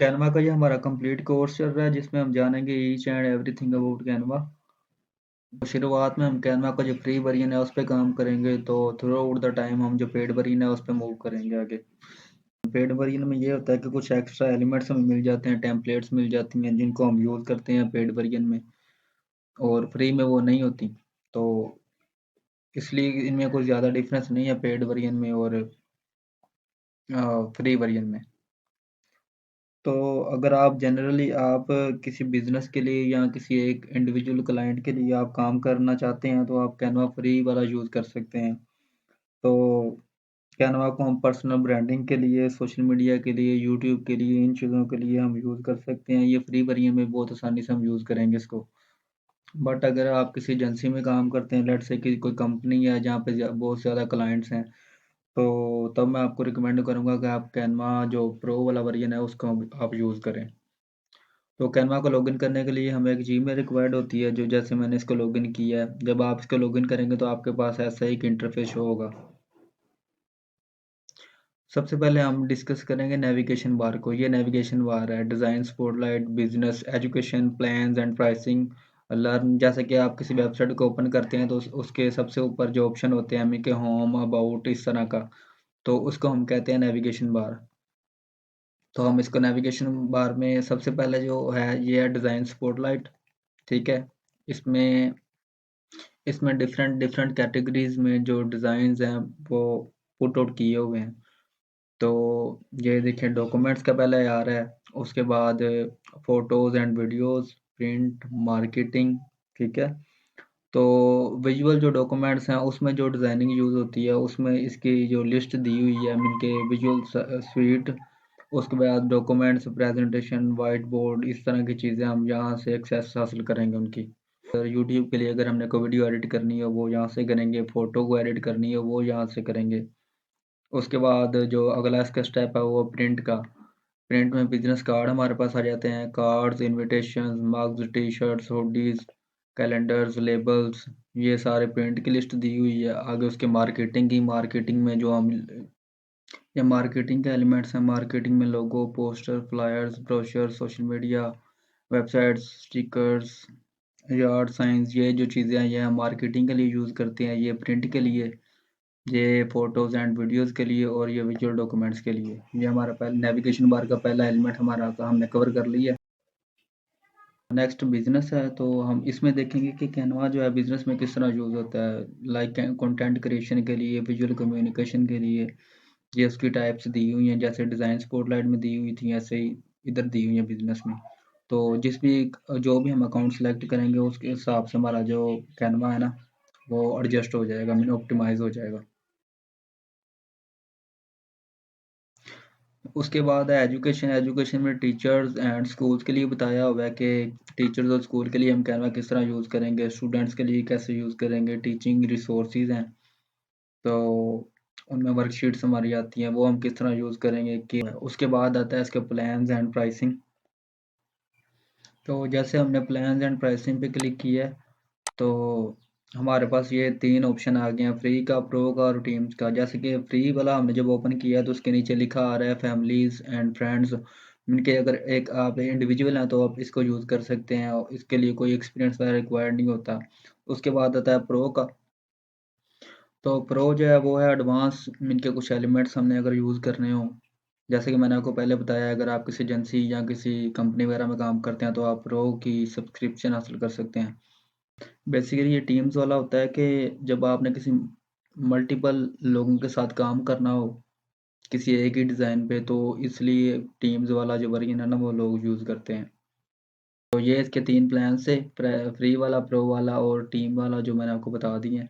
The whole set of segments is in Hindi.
कैनवा का ये हमारा कंप्लीट कोर्स चल रहा है जिसमें हम जानेंगे each and everything about Canva. तो शुरुआत में हम कैनवा का जो फ्री वर्जन है उस पर काम करेंगे, तो थ्रू आउट द टाइम हम जो पेड वर्जन है उस पर मूव करेंगे आगे। पेड वर्जन में ये होता है कि कुछ एक्स्ट्रा एलिमेंट्स हमें मिल जाते हैं, टेम्पलेट्स मिल जाती हैं जिनको हम यूज़ करते हैं पेड वर्जन में, और फ्री में वो नहीं होती। तो इसलिए इनमें कुछ ज़्यादा डिफरेंस नहीं है पेड वर्जन में और फ्री वर्जन में। तो अगर आप जनरली आप किसी बिजनेस के लिए या किसी एक इंडिविजुअल क्लाइंट के लिए आप काम करना चाहते हैं तो आप कैनवा फ्री वाला यूज़ कर सकते हैं। तो कैनवा को हम पर्सनल ब्रांडिंग के लिए, सोशल मीडिया के लिए, यूट्यूब के लिए, इन चीज़ों के लिए हम यूज़ कर सकते हैं। ये फ्री वर्जन में बहुत आसानी से हम यूज़ करेंगे इसको। बट अगर आप किसी एजेंसी में काम करते हैं, लेट्स से कि कोई कंपनी है जहाँ पे बहुत ज़्यादा क्लाइंट्स हैं, तो तब मैं आपको रिकमेंड करूँगा कि आप कैनवा जो प्रो वाला वर्जन है उसको आप यूज़ करें। तो कैनवा को लॉगिन करने के लिए हमें एक जीमेल रिक्वायर्ड होती है, जो जैसे मैंने इसको लॉगिन किया है। जब आप इसको लॉगिन करेंगे तो आपके पास ऐसा ही एक इंटरफेस शो होगा। सबसे पहले हम डिस्कस करेंगे नेविगेशन बार को। ये नेविगेशन बार है, design, spotlight, business, education, plans and pricing, learn. जैसे कि आप किसी वेबसाइट को ओपन करते हैं तो उसके सबसे ऊपर जो ऑप्शन होते हैं, के होम, अबाउट, इस तरह का, तो उसको हम कहते हैं नेविगेशन बार। तो हम इसको नेविगेशन बार में सबसे पहले जो है ये है डिज़ाइन स्पॉटलाइट। ठीक है। इसमें इसमें डिफरेंट डिफरेंट कैटेगरीज में जो डिज़ाइंस हैं वो पुट आउट किए हुए हैं। तो ये देखिए, डॉक्यूमेंट्स का पहले आ रहा है, उसके बाद photos and videos, print, marketing. ठीक है। तो विजुअल जो डॉक्यूमेंट्स हैं उसमें जो डिज़ाइनिंग यूज़ होती है उसमें इसकी जो लिस्ट दी हुई है इनके विजुअल स्वीट। उसके बाद डॉक्यूमेंट्स, प्रेजेंटेशन, वाइट बोर्ड, इस तरह की चीज़ें हम यहाँ से एक्सेस हासिल करेंगे उनकी। यूट्यूब के लिए अगर हमने कोई वीडियो एडिट करनी है वो यहाँ से करेंगे, फ़ोटो को एडिट करनी है वो यहाँ से करेंगे। उसके बाद जो अगला इसका स्टेप है वो प्रिंट का। प्रिंट में बिजनेस कार्ड हमारे पास आ जाते हैं, cards, invitations, mugs, T shirts, hoodies, calendars, labels, ये सारे प्रिंट की लिस्ट दी हुई है। आगे उसके मार्केटिंग की, मार्केटिंग में जो हम ये मार्केटिंग के एलिमेंट्स हैं, मार्केटिंग में logo, poster, flyers, brochure, social media, websites, stickers, yard signs, ये जो चीज़ें हैं ये हम मार्केटिंग के लिए यूज़ करते हैं। ये प्रिंट के लिए, ये फ़ोटोज़ एंड वीडियोज़ के लिए, और ये विजुअल डॉक्यूमेंट्स के लिए। ये हमारा पहला नेविगेशन बार का पहला एलिमेंट हमारा का हमने कवर कर लिया। नेक्स्ट बिजनेस है, तो हम इसमें देखेंगे कि कैनवा जो है बिजनेस में किस तरह यूज़ होता है। लाइक कंटेंट क्रिएशन के लिए, विजुअल कम्युनिकेशन के लिए। ये उसकी टाइप्स दी हुई हैं, जैसे डिज़ाइन स्पॉटलाइट में दी हुई थी ऐसे ही इधर दी हुई है बिजनेस में। तो जिस भी जो भी हम अकाउंट सेलेक्ट करेंगे उसके हिसाब से हमारा जो कैनवा है ना वो एडजस्ट हो जाएगा, मीन ऑप्टिमाइज हो जाएगा। उसके बाद है एजुकेशन। एजुकेशन में टीचर्स एंड स्कूल्स के लिए बताया हुआ है कि टीचर्स और स्कूल के लिए हम कैनवा किस तरह यूज़ करेंगे, स्टूडेंट्स के लिए कैसे यूज़ करेंगे। टीचिंग रिसोर्सेज हैं, तो उनमें वर्कशीट्स हमारी आती हैं, वो हम किस तरह यूज़ करेंगे कि उसके बाद आता है इसके प्लान्स एंड प्राइसिंग। तो जैसे हमने प्लान्स एंड प्राइसिंग पे क्लिक किया है तो हमारे पास ये 3 ऑप्शन आ गए हैं, फ्री का, प्रो का और टीम्स का। जैसे कि फ्री वाला हमने जब ओपन किया तो उसके नीचे लिखा आ रहा है फैमिलीज़ एंड फ्रेंड्स। इनके अगर एक आप इंडिविजुअल हैं तो आप इसको यूज़ कर सकते हैं और इसके लिए कोई एक्सपीरियंस वगैरह रिक्वायर्ड नहीं होता। उसके बाद आता है प्रो का। तो प्रो जो है वो है एडवांस, इनके कुछ एलिमेंट्स हमने अगर यूज़ करने हों, जैसे कि मैंने आपको पहले बताया, अगर आप किसी एजेंसी या किसी कंपनी वगैरह में काम करते हैं तो आप प्रो की सब्सक्रिप्शन हासिल कर सकते हैं। बेसिकली ये टीम्स वाला होता है कि जब आपने किसी मल्टीपल लोगों के साथ काम करना हो किसी एक ही डिज़ाइन पे, तो इसलिए टीम्स वाला जो वर्जन है ना वो लोग यूज़ करते हैं। तो ये इसके 3 प्लान से, फ्री वाला, प्रो वाला और टीम वाला, जो मैंने आपको बता दिए हैं।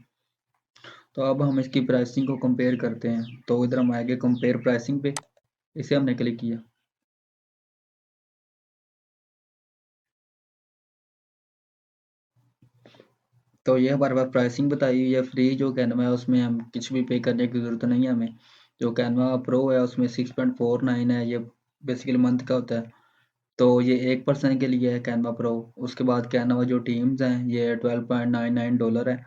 तो अब हम इसकी प्राइसिंग को कंपेयर करते हैं। तो इधर हम आएंगे कंपेयर प्राइसिंग पे, इसे हमने क्लिक किया। तो ये हमारे पास प्राइसिंग बताई हुई है। फ्री जो कैनवा है उसमें हम कुछ भी पे करने की ज़रूरत नहीं है हमें। जो कैनवा प्रो है उसमें 6.49 है, ये बेसिकली मंथ का होता है। तो ये 1 पर्सन के लिए है कैनवा प्रो। उसके बाद कैनवा जो टीम्स हैं ये $12.99 है,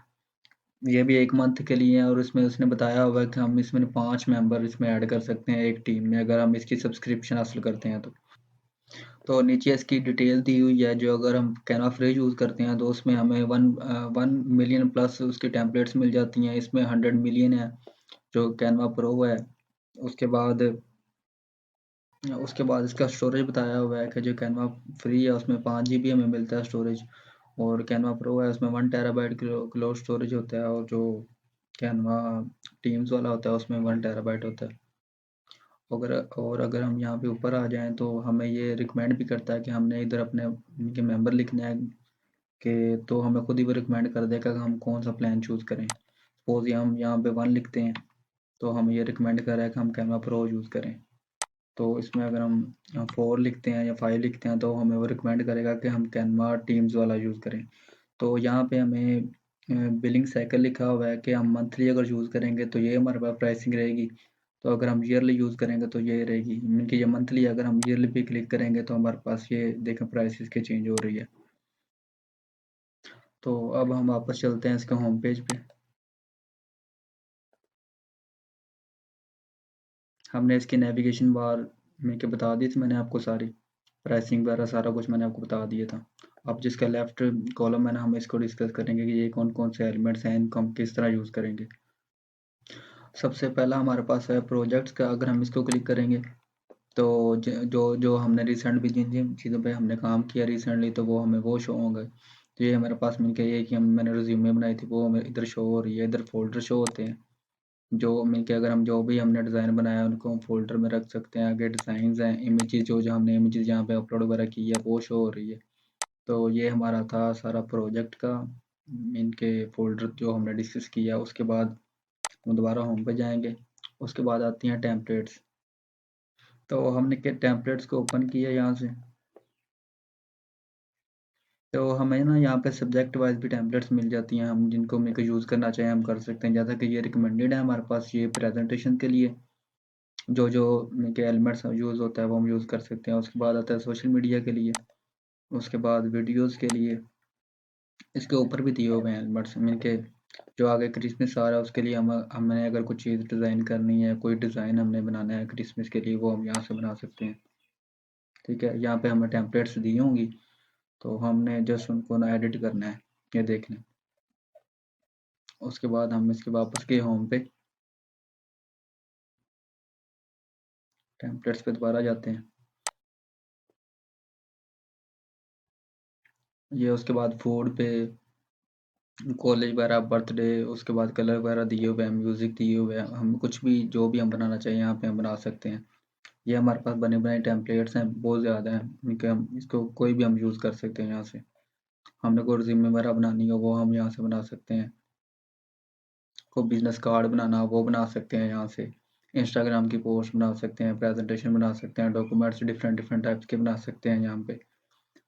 ये भी 1 मंथ के लिए है। और इसमें उसने बताया हुआ है कि हम इसमें 5 मेंबर इसमें ऐड कर सकते हैं एक टीम में, अगर हम इसकी सब्सक्रिप्शन हासिल करते हैं तो। तो नीचे इसकी डिटेल दी हुई है, जो अगर हम कैनवा फ्री यूज़ करते हैं तो उसमें हमें 1 मिलियन प्लस उसकी टेम्पलेट्स मिल जाती हैं। इसमें 100 मिलियन है जो कैनवा प्रो है। उसके बाद इसका स्टोरेज बताया हुआ है कि जो कैनवा फ्री है उसमें 5 जीबी हमें मिलता है स्टोरेज, और कैनवा प्रो है उसमें 1 टेराबाइट क्लाउड स्टोरेज होता है, और जो कैनवा टीम्स वाला होता है उसमें 1 टेराबाइट होता है। अगर हम यहाँ पे ऊपर आ जाएं तो हमें ये रिकमेंड भी करता है कि हमने इधर अपने इनके मेंबर लिखने हैं, कि तो हमें खुद ही वो रिकमेंड कर देगा कि हम कौन सा प्लान चूज़ करें। सपोज ये हम यहाँ पे 1 लिखते हैं तो हमें ये रिकमेंड कर रहा है कि हम कैनवा प्रो यूज़ करें। तो इसमें अगर हम 4 लिखते हैं या 5 लिखते हैं तो हमें वो रिकमेंड करेगा कि हम कैनवा टीम्स वाला यूज़ करें। तो यहाँ पे हमें बिलिंग साइकिल लिखा हुआ है कि हम मंथली अगर यूज़ करेंगे तो ये हमारे पास प्राइसिंग रहेगी, तो अगर हम ईयरली यूज़ करेंगे तो ये रहेगी, मीन कि ये मंथली, अगर हम ईयरली पे क्लिक करेंगे तो हमारे पास ये देखें प्राइसेस की चेंज हो रही है। तो अब हम वापस चलते हैं इसके होम पेज पे। हमने इसकी नेविगेशन बार में के बता दी थी मैंने आपको सारी प्राइसिंग वगैरह, सारा कुछ मैंने आपको बता दिया था। अब जिसका लेफ्ट कॉलम है ना, हम इसको डिस्कस करेंगे कि ये कौन कौन से एलिमेंट्स हैं, इनको हम किस तरह यूज़ करेंगे। सबसे पहला हमारे पास है प्रोजेक्ट्स का। अगर हम इसको क्लिक करेंगे तो जो जो हमने रिसेंट भी जिन जिन चीज़ों पे हमने काम किया रिसेंटली, तो वो हमें वो शो होंगे। तो ये हमारे पास मिल के ये कि हम मैंने रिज्यूमे बनाई थी वो हमें इधर शो हो रही है, इधर फोल्डर शो होते हैं जो मिल के, अगर हम जो भी हमने डिज़ाइन बनाया है उनको हम फोल्डर में रख सकते हैं। आगे डिज़ाइंस हैं, इमेजेस जो हमने इमेजेस यहाँ पे अपलोड वगैरह की है वो शो हो रही है। तो ये हमारा था सारा प्रोजेक्ट का इनके फोल्डर जो हमने डिस्कस किया। उसके बाद हम दोबारा होम पे जाएंगे। उसके बाद आती हैं टेम्पलेट्स। तो हमने के टेम्पलेट्स को ओपन किया यहाँ से, तो हमें ना यहाँ पे सब्जेक्ट वाइज भी टेम्पलेट्स मिल जाती हैं, हम जिनको मिलकर यूज़ करना चाहें हम कर सकते हैं। जैसा कि ये रिकमेंडेड है हमारे पास, ये प्रेजेंटेशन के लिए जो जो इनके एलिमेंट्स यूज़ होता है वो हम यूज़ कर सकते हैं। उसके बाद आता है सोशल मीडिया के लिए, उसके बाद वीडियोज़ के लिए। इसके ऊपर भी दिए हुए हैं एलिमेंट्स इनके, जो आगे क्रिसमस आ रहा है उसके लिए हमने अगर कुछ चीज़ डिज़ाइन करनी है, कोई डिज़ाइन हमने बनाना है क्रिसमस के लिए, वो हम यहाँ से बना सकते हैं। ठीक है, यहाँ पे हमें टेम्पलेट्स दी होंगी तो हमने जस्ट उनको ना एडिट करना है, ये देख लें। उसके बाद हम इसके वापस गए होम पे, टेम्पलेट्स पे दोबारा जाते हैं। ये उसके बाद फूड पे कॉलेज वगैरह, बर्थडे, उसके बाद कलर वगैरह दिए हुए हैं, म्यूज़िक दिए हुए हैं। हम कुछ भी जो भी हम बनाना चाहिए यहाँ पे हम बना सकते हैं। ये हमारे पास बने बनाए टेम्पलेट्स हैं, बहुत ज़्यादा हैं, इनके हम इसको कोई भी हम यूज़ कर सकते हैं यहाँ से। हमने कोई रिज्यूमे वगैरह बनानी हो वो हम यहाँ से बना सकते हैं। कोई बिजनेस कार्ड बनाना हो वो बना सकते हैं यहाँ से। इंस्टाग्राम की पोस्ट बना सकते हैं, प्रेजेंटेशन बना सकते हैं, डॉक्यूमेंट्स डिफरेंट डिफरेंट टाइप्स के बना सकते हैं यहाँ पे।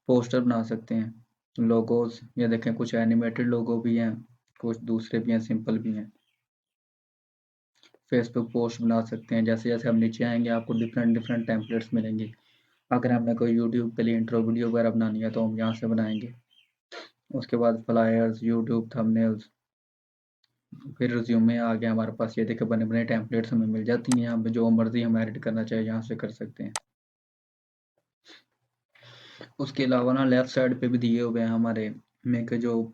पोस्टर बना सकते हैं, लोगोस, ये देखें कुछ एनिमेटेड लोगो भी हैं, कुछ दूसरे भी हैं, सिंपल भी हैं। फेसबुक पोस्ट बना सकते हैं। जैसे जैसे हम नीचे आएंगे आपको डिफरेंट डिफरेंट टेम्पलेट्स मिलेंगे। अगर हमने कोई यूट्यूब के लिए इंट्रो वीडियो वगैरह बनानी है तो हम यहाँ से बनाएंगे। उसके बाद फ्लायर्स, यूट्यूब थंबनेल्स, फिर रिज्यूमे आ गया हमारे पास। ये देखे बने बने टेम्पलेट्स हमें मिल जाती हैं, यहाँ पे जो मर्जी हम एडिट करना चाहे यहाँ से कर सकते हैं। उसके अलावा ना लेफ्ट साइड पे भी दिए हुए हैं हमारे में के जो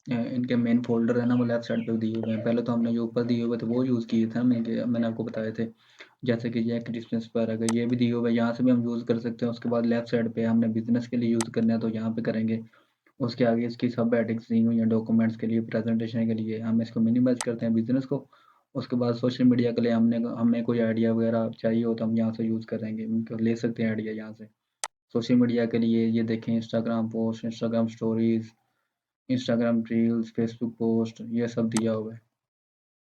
इनके मेन फोल्डर है ना, वो लेफ्ट साइड पे दिए हुए हैं। पहले तो हमने जो ऊपर दिए हुए थे वो यूज़ किए थे, मैंने आपको बताए थे। जैसे कि ये क्रिसमस पर अगर ये भी दिए हुए हैं, यहाँ से भी हम यूज़ कर सकते हैं। उसके बाद लेफ्ट साइड पे हमने बिजनेस के लिए यूज़ करना है तो यहाँ पे करेंगे। उसके आगे इसकी सब हेडिंग्स दी हुई हैं डॉक्यूमेंट्स के लिए, प्रेजेंटेशन के लिए। हम इसको मिनिमाइज करते हैं बिजनेस को। उसके बाद सोशल मीडिया के लिए हमें कोई आइडिया वगैरह चाहिए हो तो हम यहाँ से यूज़ करेंगे, उनको ले सकते हैं आइडिया यहाँ से। सोशल मीडिया के लिए ये देखें Instagram post, Instagram stories, Instagram reels, Facebook post, ये सब दिया हुआ है।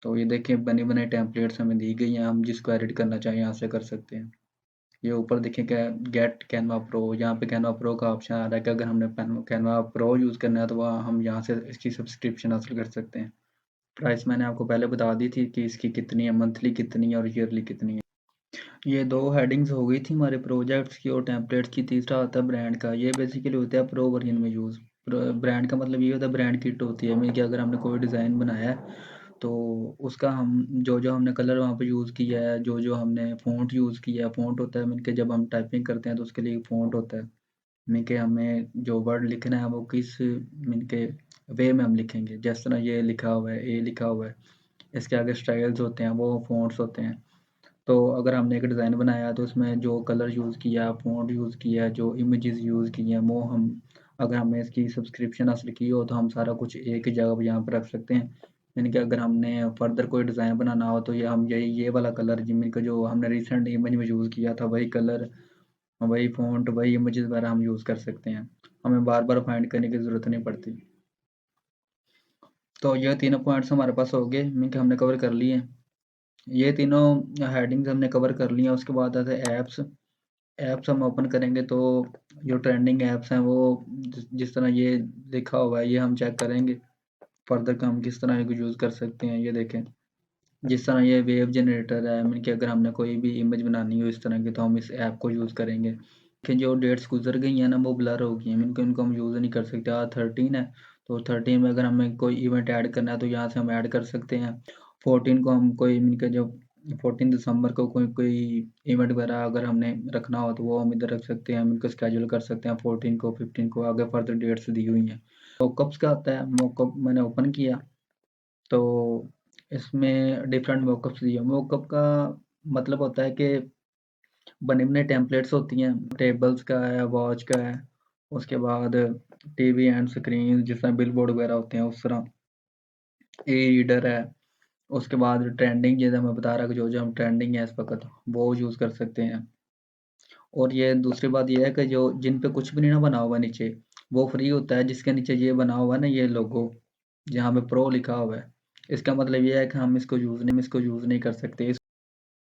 तो ये देखें बनी बनाई टेम्पलेट्स हमें दी गई हैं, हम जिसको एडिट करना चाहें यहाँ से कर सकते हैं। ये ऊपर देखें क्या, गेट कैनवा प्रो, यहाँ पे कैनवा प्रो का ऑप्शन आ रहा है कि अगर हमने कैनवा प्रो यूज़ करना है तो वह हम यहाँ से इसकी सब्सक्रिप्शन हासिल कर सकते हैं। प्राइस मैंने आपको पहले बता दी थी कि इसकी कितनी है, मंथली कितनी है और ईयरली कितनी है। ये दो हेडिंग्स हो गई थी हमारे प्रोजेक्ट्स की और टेम्पलेट्स की। तीसरा आता है ब्रांड का। ये बेसिकली होता है प्रो वर्जन में यूज़। ब्रांड का मतलब ये होता है ब्रांड किट होती है, मीन कि अगर हमने कोई डिज़ाइन बनाया है तो उसका हम जो-जो हमने कलर वहाँ पे यूज़ किया है, जो-जो हमने फ़ॉन्ट यूज़ किया है, फ़ॉन्ट होता है मीन के जब हम टाइपिंग करते हैं तो उसके लिए फ़ॉन्ट होता है। मीन के हमें जो वर्ड लिखना है वो किस मीन के वे में हम लिखेंगे। जिस तरह ये लिखा हुआ है, ए लिखा हुआ है, इसके आगे स्टाइल्स होते हैं, वो फ़ॉन्ट्स होते हैं। तो अगर हमने एक डिज़ाइन बनाया तो उसमें जो कलर यूज़ किया, फ़ॉन्ट यूज़ किया, जो इमेजेस यूज़ किए हैं, वो हम अगर हमने इसकी सब्सक्रिप्शन हासिल की हो तो हम सारा कुछ एक ही जगह पे यहाँ पे रख सकते हैं। यानी कि अगर हमने फर्दर कोई डिज़ाइन बनाना हो तो ये वाला कलर जिमिल का जो हमने रिसेंट इमेज में यूज़ किया था वही कलर, वही फ़ॉन्ट, वही इमेजेस वगैरह हम यूज़ कर सकते हैं। हमें बार-बार फाइंड करने की ज़रूरत नहीं पड़ती। तो ये तीनों पॉइंट्स हमारे पास हो गए मीन के हमने कवर कर लिए हैं। ये तीनों हेडिंग्स हमने कवर कर ली हैं, उसके बाद आते हैं ऐप्स। ऐप्स हम ओपन करेंगे तो जो ट्रेंडिंग ऐप्स हैं वो जिस तरह ये लिखा हुआ है ये हम चेक करेंगे। फर्दर का हम किस तरह इनको यूज़ कर सकते हैं ये देखें। जिस तरह ये वेव जनरेटर है मीन कि अगर हमने कोई भी इमेज बनानी हो इस तरह की तो हम इस ऐप को यूज़ करेंगे। कि जो डेट्स गुज़र गई हैं ना वो ब्लर हो गई हैं मीन कि उनको हम यूज़ नहीं कर सकते। आज 13 है तो 13 में अगर हमें कोई इवेंट ऐड करना है तो यहाँ से हम ऐड कर सकते हैं। 14 को हम कोई मीन के जो 14 दिसंबर को कोई कोई इवेंट वगैरह अगर हमने रखना हो तो वो हम इधर रख सकते हैं। हम इनको शेड्यूल कर सकते हैं 14 को, 15 को आगे फर्दर डेट्स दी हुई हैं। मॉकअप्स का आता है, मॉकअप मैंने ओपन किया तो इसमें डिफरेंट मॉकअप्स दिए। मॉकअप का मतलब होता है कि बने-बनाए टेम्पलेट्स होती हैं, टेबल्स का है, वॉच का है, उसके बाद टीवी एंड स्क्रीन जिस तरह बिलबोर्ड वगैरह होते हैं उस तरह, ई-रीडर है, उसके बाद ट्रेंडिंग जैसे मैं बता रहा कि जो-जो हम ट्रेंडिंग है इस वक़्त वो यूज़ कर सकते हैं। और ये दूसरी बात ये है कि जो जिन पे कुछ भी नहीं ना बना हुआ नीचे, वो फ्री होता है जिसके नीचे ये बना हुआ है ना ये लोगो, जहाँ पे प्रो लिखा हुआ है। इसका मतलब ये है कि हम इसको यूज़ नहीं कर सकते।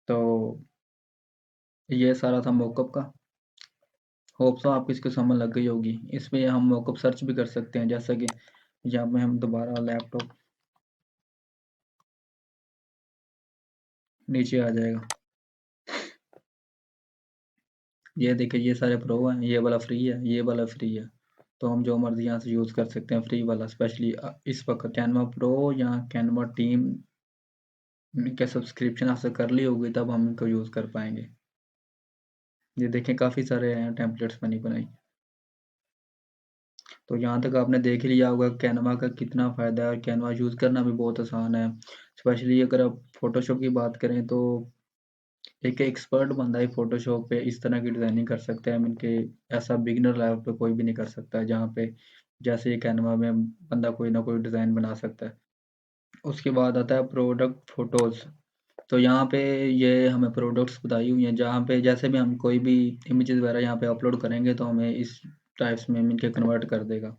तो ये सारा था मॉकअप का। होप सो आपको इसकी समझ लग गई होगी। इसमें हम मॉकअप सर्च भी कर सकते हैं जैसा कि यहाँ पे हम दोबारा लैपटॉप नीचे आ जाएगा। ये देखिए ये सारे प्रो हैं, ये वाला फ्री है, ये वाला फ्री है। तो हम जो मर्ज़ी यहाँ से यूज़ कर सकते हैं फ्री वाला स्पेशली इस वक़्त कैनवा प्रो या कैनवा टीम इनके सब्सक्रिप्शन हासिल कर ली होगी तब हम इनको यूज़ कर पाएँगे। ये देखें काफ़ी सारे हैं टेम्पलेट्स बनी बनाई। तो यहाँ तक आपने देख ही लिया होगा कैनवा का कितना फ़ायदा है और कैनवा यूज़ करना भी बहुत आसान है। स्पेशली अगर आप फ़ोटोशॉप की बात करें तो एक एक्सपर्ट बंदा ही फ़ोटोशॉप पे इस तरह की डिज़ाइनिंग कर सकता है मीन के ऐसा बिगिनर लेवल पे कोई भी नहीं कर सकता है जहाँ पे जैसे ये कैनवा में बंदा कोई ना कोई डिज़ाइन बना सकता है। उसके बाद आता है प्रोडक्ट फ़ोटोज़। तो यहाँ पे ये हमें प्रोडक्ट्स बताई हुई हैं जहाँ पे जैसे भी हम कोई भी इमेजेस वगैरह यहाँ पे अपलोड करेंगे तो हमें इस टाइप्स में मीन के कन्वर्ट कर देगा।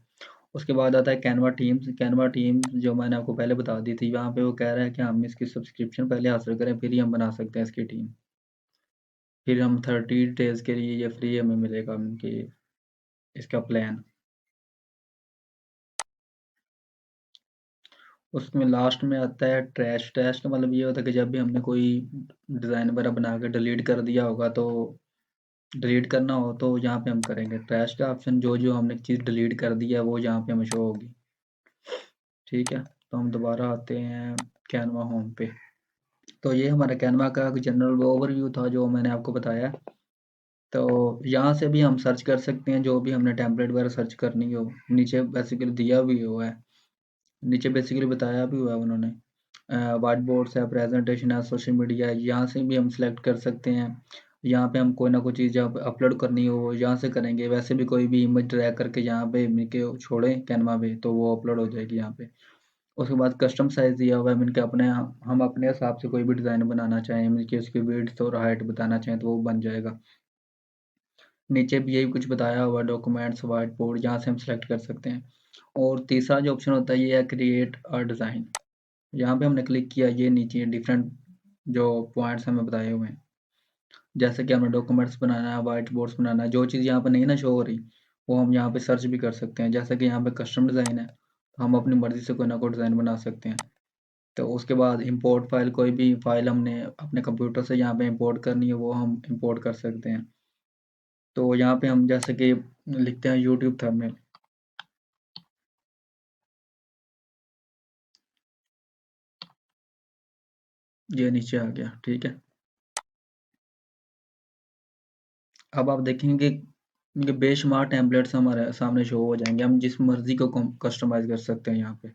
उसके बाद आता है कैनवा टीम्स जो मैंने आपको पहले बता दी थी। यहाँ पे वो कह रहा है कि हम इसकी सब्सक्रिप्शन पहले हासिल करें फिर ही हम बना सकते हैं इसकी टीम। फिर हम 30 डेज़ के लिए ये फ्री हमें मिलेगा उनकी इसका प्लान। उसमें लास्ट में आता है ट्रैश। ट्रैश का मतलब ये होता है कि जब भी हमने कोई डिज़ाइन वगैरह बना के डिलीट कर दिया होगा तो डिलीट करना हो तो यहाँ पे हम करेंगे। ट्रैश का ऑप्शन जो-जो हमने चीज़ डिलीट कर दी है वो यहाँ पे हमें शो होगी। ठीक है? तो हम दोबारा आते हैं कैनवा होम पे। तो ये हमारा कैनवा का जनरल ओवरव्यू था जो मैंने आपको बताया। तो यहाँ से भी हम सर्च कर सकते हैं जो भी हमने टेम्पलेट वगैरह सर्च करनी हो। नीचे बेसिकली दिया भी हुआ है। नीचे बेसिकली बताया भी हुआ है उन्होंने। व्हाइट बोर्ड्स है, प्रेजेंटेशन है, सोशल मीडिया है, यहाँ से भी हम सिलेक्ट कर सकते हैं। यहाँ पे हम कोई ना कोई चीज़ जब अपलोड करनी हो यहाँ से करेंगे। वैसे भी कोई भी इमेज ड्रैग करके यहाँ पे मिलके छोड़ें कैनवा पे तो वो अपलोड हो जाएगी यहाँ पे। उसके बाद कस्टम साइज़ दिया हुआ है मीन के अपने हम अपने हिसाब से कोई भी डिज़ाइन बनाना चाहें मीन कि उसकी विड्थ और हाइट बताना चाहें तो वो बन जाएगा। नीचे भी यही कुछ बताया हुआ है डॉक्यूमेंट्स, व्हाइट बोर्ड यहाँ से हम सिलेक्ट कर सकते हैं। और तीसरा जो ऑप्शन होता है ये है क्रिएट अ डिज़ाइन। यहाँ पे हमने क्लिक किया ये नीचे डिफरेंट जो पॉइंट्स हमें बताए हुए हैं। जैसे कि हमें डॉक्यूमेंट्स बनाना है, व्हाइट बोर्ड्स बनाना है, जो चीज़ यहाँ पे नहीं ना शो हो रही, वो हम यहाँ पे सर्च भी कर सकते हैं। जैसे कि यहाँ पे कस्टम डिज़ाइन है, तो हम अपनी मर्ज़ी से कोई ना कोई डिज़ाइन बना सकते हैं। तो उसके बाद इम्पोर्ट फाइल कोई भी फाइल हमने अपने कंप्यूटर से यहाँ पे इम्पोर्ट करनी है, वो हम इम्पोर्ट कर सकते हैं। तो यहाँ पे हम जैसे कि लिखते हैं यूट्यूब थंबनेल। ये नीचे आ गया, ठीक है। अब आप देखेंगे कि बेशुमार टेम्पलेट्स हमारे सामने शो हो जाएंगे, हम जिस मर्जी को कस्टमाइज कर सकते हैं यहाँ पे।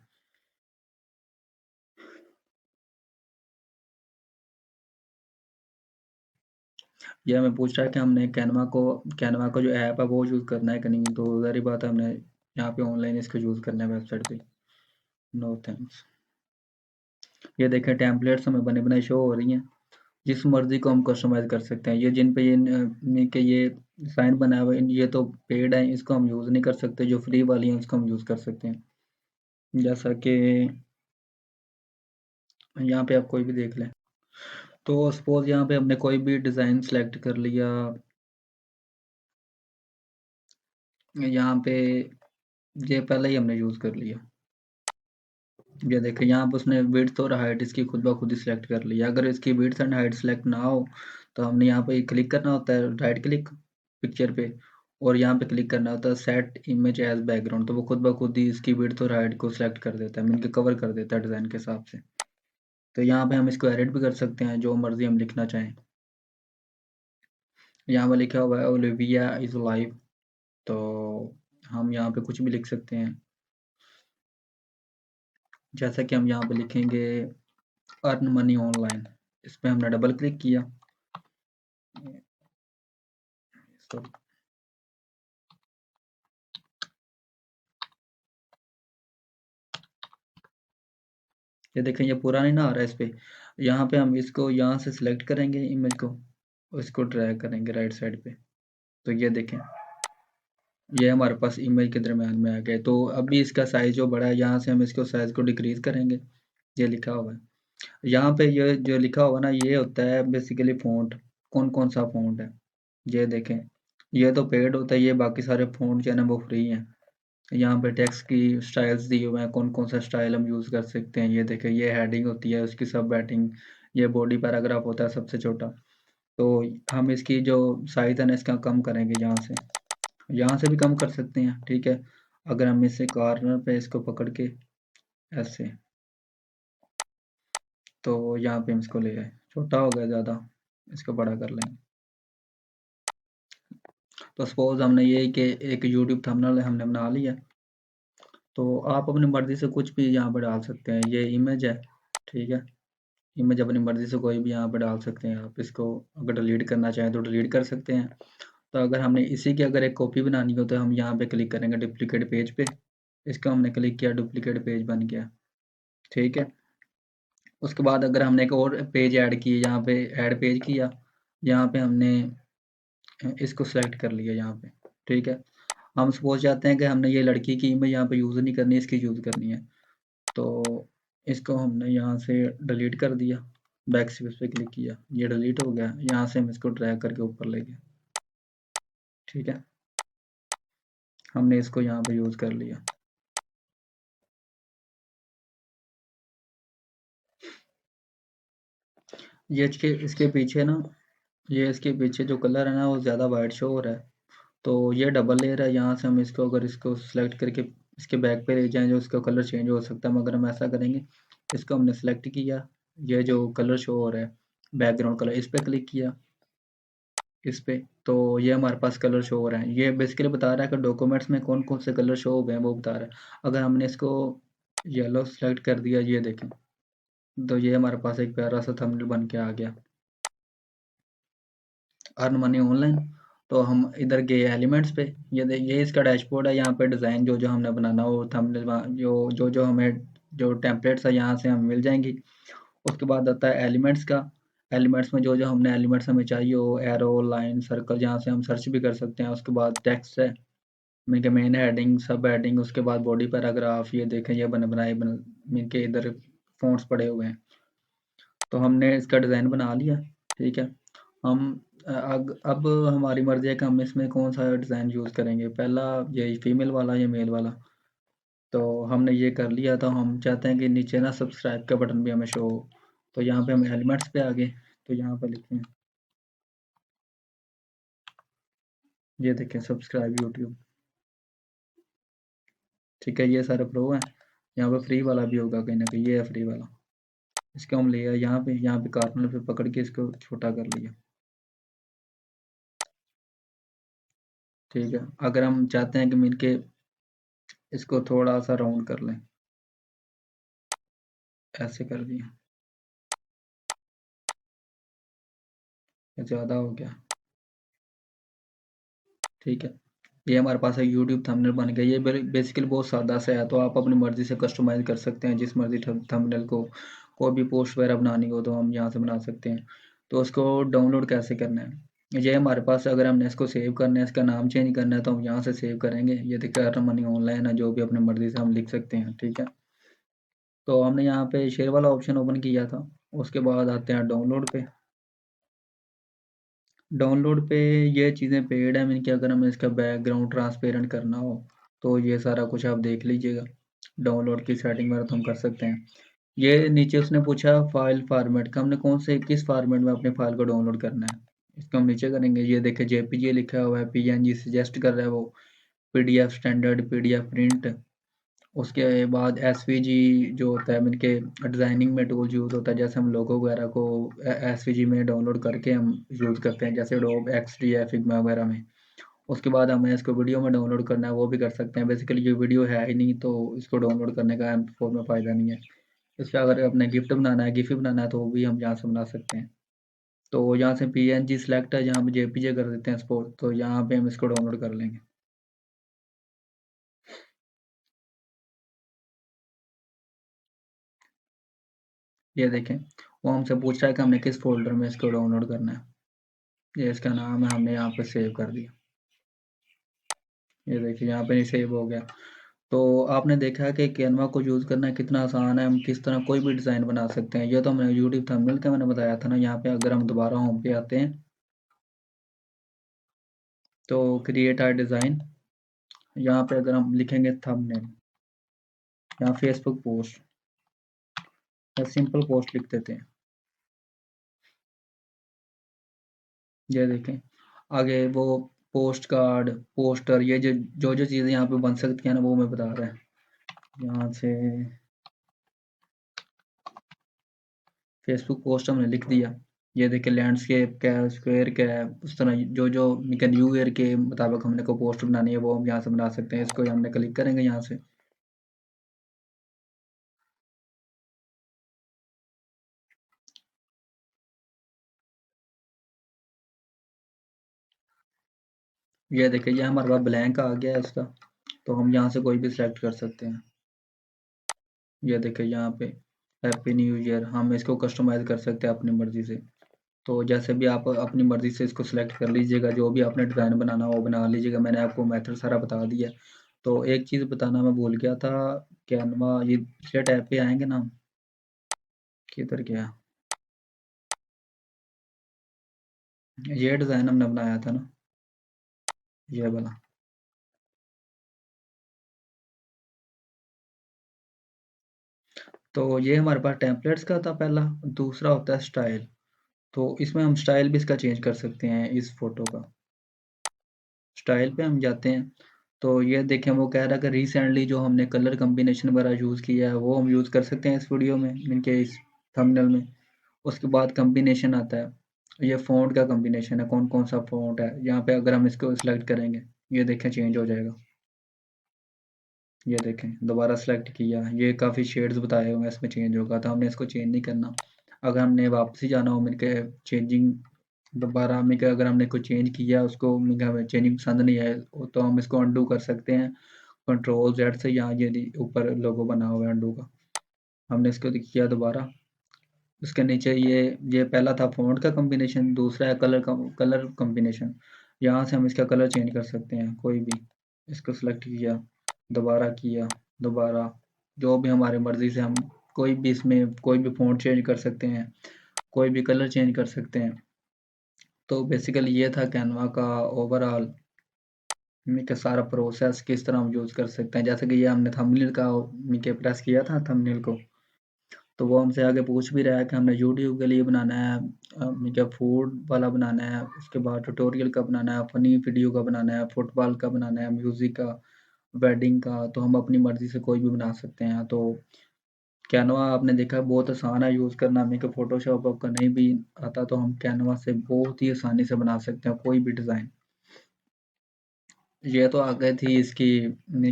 ये हमें पूछ रहा है कि हमने कैनवा को जो ऐप है वो यूज़ करना है कि नहीं, तो ज़ाहिर बात है हमने यहाँ पे ऑनलाइन इसको यूज़ करना है वेबसाइट पे। No thanks. ये देखें टेम्पलेट्स हमें बने बनाए शो हो रही हैं, जिस मर्जी को हम कस्टमाइज कर सकते हैं। ये जिन पे के ये साइन बना हुआ है, ये तो पेड है, इसको हम यूज़ नहीं कर सकते। जो फ्री वाली हैं उसको हम यूज़ कर सकते हैं। जैसा कि यहाँ पे आप कोई भी देख लें, तो सपोज यहाँ पे हमने कोई भी डिज़ाइन सेलेक्ट कर लिया। यहाँ पे ये पहले ही हमने यूज़ कर लिया। ये देखें यहाँ पे उसने विड्थ और हाइट इसकी खुद ब खुद ही सिलेक्ट कर लिया। अगर इसकी विड्थ एंड हाइट सेलेक्ट ना हो तो हमने यहाँ पे क्लिक करना होता है, राइट क्लिक पिक्चर पे, और यहाँ पे क्लिक करना होता है सेट इमेज एज बैकग्राउंड। तो वो खुद ब खुद ही इसकी विड्थ और हाइट को सिलेक्ट कर देता है, मिलकर कवर कर देता है डिज़ाइन के हिसाब से। तो यहाँ पे हम इसको एडिट भी कर सकते हैं, जो मर्जी हम लिखना चाहें। यहाँ पे लिखा हुआ है ओलिविया इज लाइव, तो हम यहाँ पे कुछ भी लिख सकते हैं। जैसा कि हम यहाँ पे लिखेंगे अर्न मनी ऑनलाइन, इस पे हमने डबल क्लिक किया। सॉरी, ये देखें ये पूरा नहीं ना आ रहा है इस पे। यहाँ पे हम इसको यहाँ से सिलेक्ट करेंगे इमेज को, और इसको ड्रैग करेंगे राइट साइड पे। तो ये देखें ये हमारे पास इमेज के दरम्यान में आ गया। तो अभी इसका साइज जो बड़ा है, यहाँ से हम इसको साइज को डिक्रीज करेंगे। ये लिखा हुआ है यहाँ पे, ये जो लिखा हुआ ना ये होता है बेसिकली फ़ॉन्ट, कौन कौन सा फ़ॉन्ट है। ये देखें ये तो पेड होता है, ये बाकी सारे फ़ॉन्ट जो है ना वो फ्री हैं। यहाँ पे टेक्स्ट की स्टाइल्स दिए हुए हैं, कौन कौन सा स्टाइल हम यूज़ कर सकते हैं। ये देखें ये हेडिंग होती है, उसकी सब हेडिंग, ये बॉडी पैराग्राफ होता है सबसे छोटा। तो हम इसकी जो साइज़ है ना इसका कम करेंगे, यहाँ से भी कम कर सकते हैं, ठीक है। अगर हम इसे कॉर्नर पे इसको पकड़ के ऐसे, तो यहाँ पे हम इसको ले आए, छोटा हो गया ज़्यादा, इसको बड़ा कर लेंगे। तो सपोज हमने ये कि एक यूट्यूब थंबनेल हमने बना लिया, तो आप अपनी मर्ज़ी से कुछ भी यहाँ पर डाल सकते हैं। ये इमेज है, ठीक है। इमेज अपनी मर्ज़ी से कोई भी यहाँ पे डाल सकते हैं। आप इसको अगर डिलीट करना चाहें तो डिलीट कर सकते हैं। तो अगर हमने इसी की अगर एक कॉपी बनानी हो तो हम यहाँ पे क्लिक करेंगे डुप्लिकेट पेज पे। इसका हमने क्लिक किया, डुप्लिकेट पेज बन गया, ठीक है। उसके बाद अगर हमने एक और पेज ऐड किया, यहाँ पे ऐड पेज किया, यहाँ पे हमने इसको सेलेक्ट कर लिया यहाँ पे, ठीक है। हम सपोज चाहते हैं कि हमने ये लड़की की इमेज यहाँ पे यूज़ नहीं करनी, इसकी यूज़ करनी है। तो इसको हमने यहाँ से डिलीट कर दिया, बैक स्पेस पे क्लिक किया, ये डिलीट हो गया। यहाँ से हम इसको ड्रैग करके ऊपर ले गए, ठीक है। हमने इसको यहाँ पे यूज़ कर लिया। ये इसके पीछे ना, ये इसके पीछे जो कलर है ना वो ज़्यादा वाइट शो हो रहा है। तो ये डबल लेयर है, यहाँ से हम इसको अगर इसको सेलेक्ट करके इसके बैक पे ले जाएं जो इसका कलर चेंज हो सकता है। मगर हम ऐसा करेंगे, इसको हमने सेलेक्ट किया, ये जो कलर शो हो रहा है बैकग्राउंड कलर, इस पे क्लिक किया, इस पे, तो ये हमारे पास कलर शो हो रहा है। ये बेसिकली बता रहा है कि डॉक्यूमेंट्स में कौन कौन से कलर शो हो गए हैं, वो बता रहा है। अगर हमने इसको येलो सेलेक्ट कर दिया, ये देखें, तो ये हमारे पास एक प्यारा सा थंबनेल बन के आ गया, अर्न मनी ऑनलाइन। तो हम इधर गए एलिमेंट्स पे, ये इसका डैशबोर्ड है। यहाँ पे डिज़ाइन जो जो हमने बनाना हो, थंबनेल जो हमें जो टेम्पलेट्स है यहाँ से हमें मिल जाएंगी। उसके बाद आता है एलिमेंट्स का। एलिमेंट्स में जो जो हमने एलिमेंट्स हमें चाहिए हो, एरो, लाइन, सर्कल, यहाँ से हम सर्च भी कर सकते हैं। उसके बाद टेक्स्ट है, मेन हेडिंग, सब हेडिंग, उसके बाद बॉडी पैराग्राफ। ये देखें ये मीन के इधर फ़ॉन्ट्स पड़े हुए हैं। तो हमने इसका डिज़ाइन बना लिया, ठीक है। हम अब हमारी मर्ज़ी है कि हम इसमें कौन सा डिज़ाइन यूज़ करेंगे, पहला ये फीमेल वाला या मेल वाला। तो हमने ये कर लिया, तो हम चाहते हैं कि नीचे ना सब्सक्राइब का बटन भी हमें शो हो। तो यहाँ पे हम एलिमेंट्स पे आ गए, तो यहाँ पे लिखते हैं, ये देखें सब्सक्राइब यूट्यूब, ठीक है। ये सारे प्रो हैं, यहाँ पे फ्री वाला भी होगा कहीं ना कहीं, ये है फ्री वाला, इसको हम ले आए यहाँ पे कॉर्नर पे पकड़ के इसको छोटा कर लिया। ठीक है, अगर हम चाहते हैं कि मिल के इसको थोड़ा सा राउंड कर लें, ऐसे कर दिया, ये ज़्यादा हो गया। ठीक है, ये हमारे पास एक यूट्यूब थंबनेल बन गया। ये बेसिकली बहुत सादा सा है, तो आप अपनी मर्ज़ी से कस्टमाइज़ कर सकते हैं जिस मर्ज़ी थंबनेल को। कोई भी पोस्ट वगैरह बनानी हो तो हम यहाँ से बना सकते हैं। तो उसको डाउनलोड कैसे करना है, ये हमारे पास, अगर हमने इसको सेव करना है, इसका नाम चेंज करना है, तो हम यहाँ से सेव करेंगे। ये देखिए अर्न मनी ऑनलाइन है, जो भी अपनी मर्ज़ी से हम लिख सकते हैं। ठीक है, तो हमने यहाँ पे शेयर वाला ऑप्शन ओपन किया था। उसके बाद आते हैं डाउनलोड पे। डाउनलोड पे ये चीज़ें पेड है, मीन कि अगर हमें इसका बैकग्राउंड ट्रांसपेरेंट करना हो तो ये सारा कुछ आप देख लीजिएगा। डाउनलोड की सेटिंग वगैरह तो हम कर सकते हैं। ये नीचे उसने पूछा फाइल फॉर्मेट का, हमने कौन से किस फॉर्मेट में अपने फाइल को डाउनलोड करना है, इसको हम नीचे करेंगे। ये देखिए जेपीजी लिखा हुआ है, पीएनजी सजेस्ट कर रहा है वो, पीडीएफ स्टैंडर्ड, पीडीएफ प्रिंट। उसके बाद एसवीजी जो होता है, इनके डिज़ाइनिंग में टूल यूज़ होता है, जैसे हम लोगो वगैरह को एसवीजी में डाउनलोड करके हम यूज़ करते हैं, जैसे एडोब एक्सडी या फिग्मा वगैरह में। उसके बाद हमें इसको वीडियो में डाउनलोड करना है, वो भी कर सकते हैं। बेसिकली ये वीडियो है ही नहीं, तो इसको डाउनलोड करने का एम4 में फ़ायदा नहीं है। इसका अगर अपने गिफ्ट बनाना है, गिफ बनाना है, तो वो भी हम यहाँ से बना सकते हैं। तो यहाँ से पीएनजी सिलेक्ट है, जहाँ पे जेपीजे कर देते हैं एक्सपोर्ट, तो यहाँ पे हम इसको डाउनलोड कर लेंगे। ये देखें, वो हमसे पूछ रहा है कि हमने किस फ़ोल्डर में इसको डाउनलोड करना है। ये इसका नाम है, हमने यहाँ पे सेव कर दिया। ये देखिए यहाँ पे सेव हो गया। तो आपने देखा है कि कैनवा को यूज़ करना कितना आसान है, हम किस तरह कोई भी डिज़ाइन बना सकते हैं। ये तो हमने यूट्यूब थंबनेल का मैंने बताया था ना। यहाँ पे अगर हम दोबारा होम पे आते हैं, तो क्रिएट आर डिज़ाइन, यहाँ पे अगर हम लिखेंगे थंबनेल, यहाँ फेसबुक पोस्ट या सिंपल पोस्ट लिख देते हैं। ये देखें, आगे वो पोस्ट कार्ड, पोस्टर, ये जो जो चीज़ें यहाँ पे बन सकती हैं ना, वो मैं बता रहा है। यहाँ से फेसबुक पोस्ट हमने लिख दिया। ये देखिए लैंडस्केप क्या है, स्क्वायर क्या है, उस तरह जो जो न्यू ईयर के मुताबिक हमने को पोस्ट बनानी है, वो हम यहाँ से बना सकते हैं। इसको हमने क्लिक करेंगे यहाँ से। ये देखिए ये हमारे पास ब्लैंक आ गया है इसका, तो हम यहाँ से कोई भी सिलेक्ट कर सकते हैं। ये देखिए यहाँ पे हैप्पी न्यू ईयर, हम इसको कस्टमाइज कर सकते हैं अपनी मर्जी से। तो जैसे भी आप अपनी मर्जी से इसको सिलेक्ट कर लीजिएगा, जो भी आपने डिज़ाइन बनाना हो वो बना लीजिएगा। मैंने आपको मेथड सारा बता दिया। तो एक चीज़ बताना मैं भूल गया था, कैनवा, ये पिछले टैब पे आएंगे ना हम, किधर गया, ये डिज़ाइन हमने बनाया था ना, ये वाला। तो ये हमारे पास टेम्पलेट्स का था पहला। दूसरा होता है स्टाइल, तो इसमें हम स्टाइल भी इसका चेंज कर सकते हैं। इस फोटो का स्टाइल पे हम जाते हैं, तो ये देखें वो कह रहा है कि रिसेंटली जो हमने कलर कम्बिनेशन वगैरह यूज़ किया है, वो हम यूज़ कर सकते हैं इस वीडियो में, इनके इस थंबनेल में। उसके बाद कम्बिनेशन आता है, ये फ़ॉन्ट का कम्बिनेशन है, कौन कौन सा फ़ॉन्ट है। यहाँ पे अगर हम इसको सिलेक्ट करेंगे, ये देखें चेंज हो जाएगा। ये देखें दोबारा सेलेक्ट किया, ये काफ़ी शेड्स बताए हुए हैं, इसमें चेंज होगा, तो हमने इसको चेंज नहीं करना। अगर हमने वापसी जाना हो मेरे के चेंजिंग, दोबारा हमें क्या, अगर हमने कोई चेंज किया उसको हमें चेंजिंग पसंद नहीं है, तो हम इसको अंडू कर सकते हैं कंट्रोल जेड से। यहाँ ये ऊपर लोगो बना हुआ है अंडू का, हमने इसको किया दोबारा। उसके नीचे ये पहला था फ़ॉन्ट का कॉम्बिनेशन, दूसरा है कलर कॉम्बिनेशन। यहाँ से हम इसका कलर चेंज कर सकते हैं कोई भी। इसको सेलेक्ट किया, दोबारा, जो भी हमारी मर्ज़ी से हम कोई भी इसमें कोई भी फ़ॉन्ट चेंज कर सकते हैं, कोई भी कलर चेंज कर सकते हैं। तो बेसिकली ये था कैनवा का ओवरऑल का सारा प्रोसेस, किस तरह हम यूज़ कर सकते हैं। जैसे कि ये हमने थंबनेल का के प्रेस किया था थंबनेल को, तो वो हमसे आगे पूछ भी रहा है कि हमने यूट्यूब के लिए बनाना है, क्या फूड वाला बनाना है, उसके बाद ट्यूटोरियल का बनाना है, फनी वीडियो का बनाना है, फुटबॉल का बनाना है, म्यूज़िक का, वेडिंग का। तो हम अपनी मर्ज़ी से कोई भी बना सकते हैं। तो कैनवा आपने देखा बहुत आसान है यूज़ करना, हमें कि फ़ोटोशॉप आपका नहीं भी आता तो हम कैनवा से बहुत ही आसानी से बना सकते हैं कोई भी डिज़ाइन। ये तो आ गई थी इसकी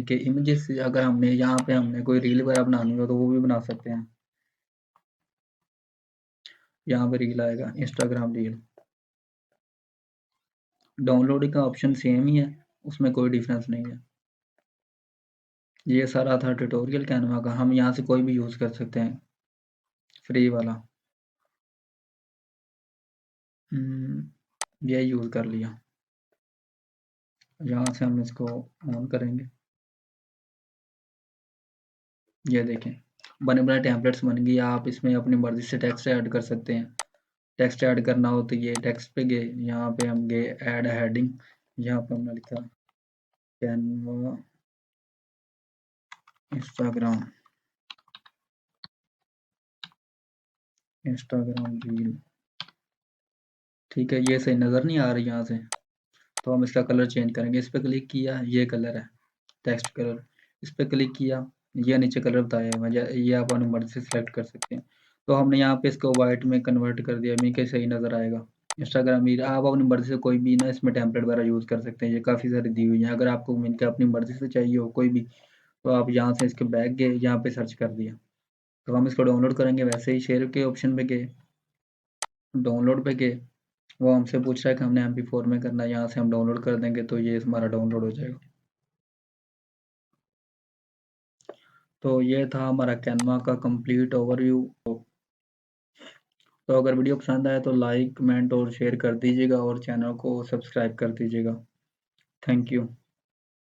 कि इमेजेस, अगर हमने यहाँ पे हमने कोई रील वगैरह बनानी हो तो वो भी बना सकते हैं। यहाँ पे रील आएगा, इंस्टाग्राम रील। डाउनलोडिंग का ऑप्शन सेम ही है, उसमें कोई डिफरेंस नहीं है। ये सारा था ट्यूटोरियल कैनवा का, हम यहाँ से कोई भी यूज़ कर सकते हैं, फ्री वाला। ये यूज़ कर लिया। यहाँ से हम इसको ऑन करेंगे। ये देखें बने बनाए टेम्पलेट्स बन गई। आप इसमें अपनी मर्ज़ी से टेक्स्ट ऐड कर सकते हैं। टेक्स्ट ऐड करना हो तो ये टेक्स्ट पे गए, यहाँ पे हम गए ऐड हेडिंग, यहाँ पे हमने लिखा कैनवा इंस्टाग्राम, इंस्टाग्राम रील। ठीक है, ये सही नज़र नहीं आ रही यहाँ से, तो हम इसका कलर चेंज करेंगे। इस पर क्लिक किया, ये कलर है टेक्स्ट कलर। इस पर क्लिक किया, ये नीचे कलर बताया हुआ है, ये आप अपनी मर्ज़ी से सिलेक्ट कर सकते हैं। तो हमने यहाँ पे इसको वाइट में कन्वर्ट कर दिया, मीन के सही नज़र आएगा। इंस्टाग्राम रील आप अपनी मर्ज़ी से कोई भी ना इसमें टेम्पलेट वगैरह यूज़ कर सकते हैं, ये काफ़ी सारी दी हुई हैं। अगर आपको मीन के अपनी मर्ज़ी से चाहिए हो कोई भी, तो आप यहाँ से इसके बैक गए, यहाँ पे सर्च कर दिया। तो हम इसको डाउनलोड करेंगे, वैसे ही शेयर के ऑप्शन पे गए, डाउनलोड पे गए, वो हमसे पूछ रहा है कि हमने MP4 में करना है, यहाँ से हम डाउनलोड कर देंगे तो ये हमारा डाउनलोड हो जाएगा। तो ये था हमारा कैनवा का कंप्लीट ओवरव्यू। तो अगर वीडियो पसंद आए तो लाइक कमेंट और शेयर कर दीजिएगा और चैनल को सब्सक्राइब कर दीजिएगा। Thank you.